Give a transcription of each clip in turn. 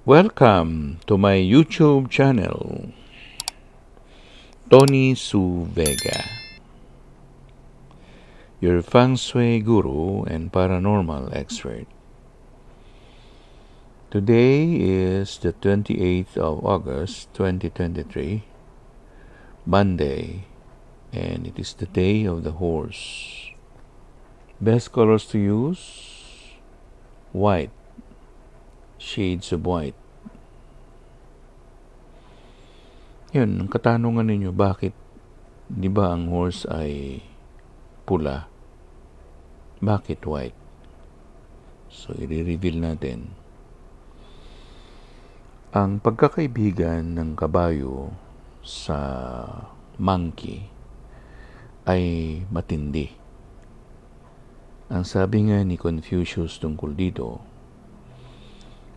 Welcome to my YouTube channel, Tony Su Vega, your feng shui guru and paranormal expert. Today is the 28th of August 2023, Monday, and it is the day of the horse. Best colors to use: white, shades of white. Yun, ang katanungan ninyo, bakit, di ba ang horse ay pula? Bakit white? So, i-reveal natin. Ang pagkakaibigan ng kabayo sa monkey ay matindi. Ang sabi nga ni Confucius tungkol dito,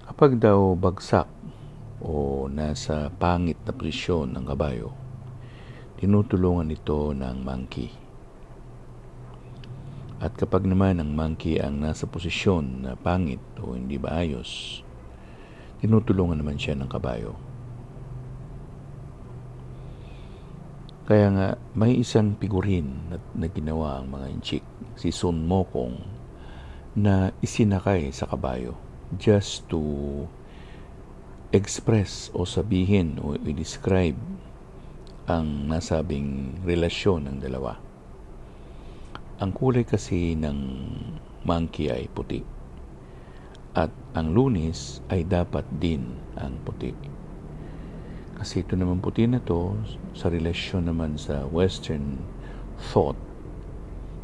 kapag daw bagsak o nasa pangit na posisyon ng kabayo, tinutulungan ito ng monkey. At kapag naman ang monkey ang nasa posisyon na pangit o hindi maayos, tinutulungan naman siya ng kabayo. Kaya nga, may isang figurin na ginawa ang mga inchik, si Sun Mokong, na isinakay sa kabayo just to express o sabihin o i-describe ang nasabing relasyon ng dalawa. Ang kulay kasi ng monkey ay puti, at ang Lunes ay dapat din ang puti. Kasi ito naman puti na to sa relasyon naman sa Western thought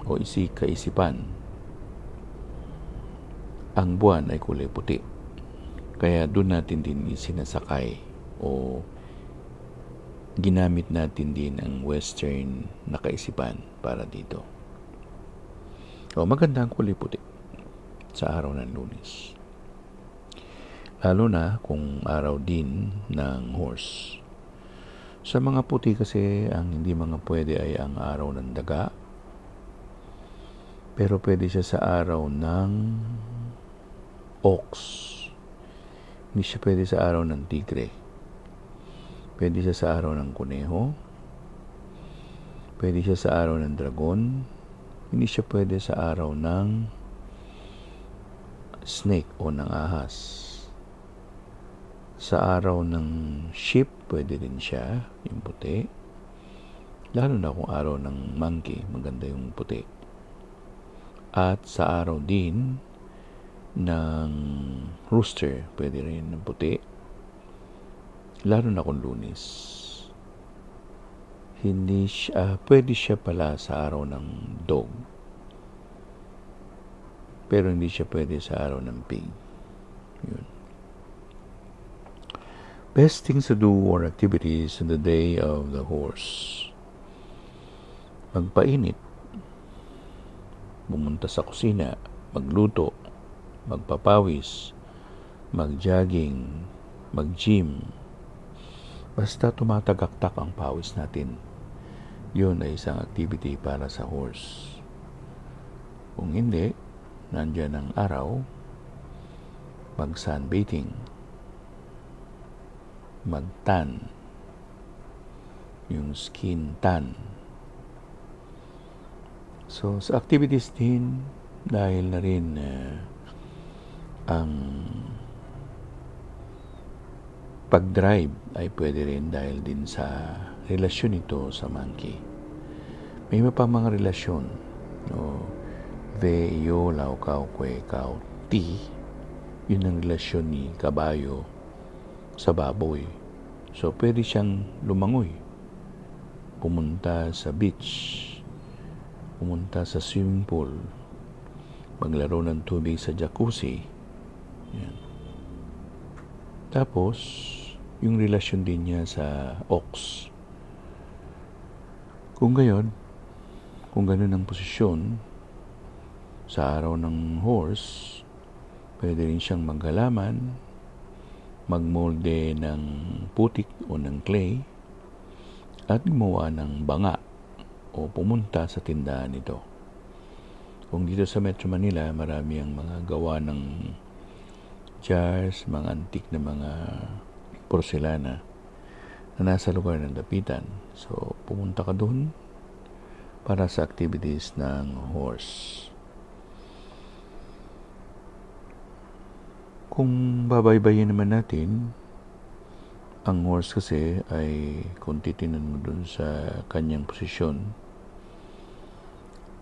o kaisipan. Ang buwan ay kulay puti. Kaya doon natin din isinasakay o ginamit natin din ang Western na kaisipan para dito. O maganda ang kulay puti sa araw ng Lunes. Lalo na kung araw din ng horse. Sa mga puti kasi, ang hindi mga pwede ay ang araw ng daga. Pero pwede siya sa araw ng ox. Hindi siya pwede sa araw ng tigre. Pwede siya sa araw ng kuneho. Pwede siya sa araw ng dragon. Hindi siya pwede sa araw ng snake o ng ahas. Sa araw ng sheep, pwede din siya, yung puti. Lalo na kung araw ng monkey, maganda yung puti. At sa araw din ng rooster, pwede rin ng puti. Lalo na kung Lunes. Hindi siya, pwede siya pala sa araw ng dog. Pero hindi siya pwede sa araw ng pig. Yun. Best things to do or activities on the day of the horse: magpainit, pumunta sa kusina, magluto, magpapawis, mag-jogging, mag-gym. Basta tumatagaktak ang pawis natin, yun ay isang activity para sa horse. Kung hindi, nandyan ang araw, mag-sunbathing, mag-tan, yung skin tan. So, sa activities din, dahil na rin ang pag-drive ay pwede rin dahil din sa relasyon ito sa monkey. May iba pa mga relasyon. No? Ve, iyo, lau, kau, kwe, kau, ti. Yun ang relasyon ni kabayo sa baboy. So, pwede siyang lumangoy. Pumunta sa beach. Pumunta sa swimming pool. Maglaro ng tubig sa jacuzzi. Yan. Tapos, yung relasyon din niya sa ox. Kung gayon, kung ganun ang posisyon, sa araw ng horse, pwede rin siyang maghalaman, magmolde ng putik o ng clay, at gumawa ng banga o pumunta sa tindahan nito. Kung dito sa Metro Manila, marami ang mga gawa ng jars, mga antique na mga porselana na nasa lugar ng dapitan. So, pumunta ka doon para sa activities ng horse. Kung babaybayin naman natin, ang horse kasi ay kung titinan mo doon sa kanyang posisyon,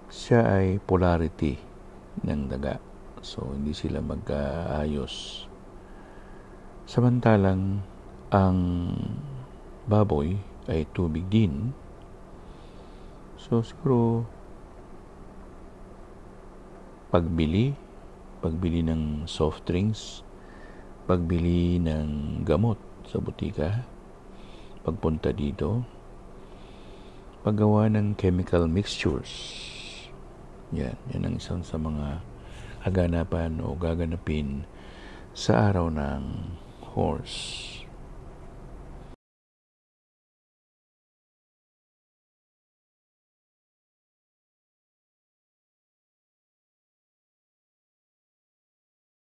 siya ay polarity ng daga. So, hindi sila magkaayos. Samantalang, ang baboy ay tubig din. So, siguro, pagbili ng soft drinks, pagbili ng gamot sa butika, pagpunta dito, paggawa ng chemical mixtures. Yan ang isang sa mga kaganapan o gaganapin sa araw ng horse.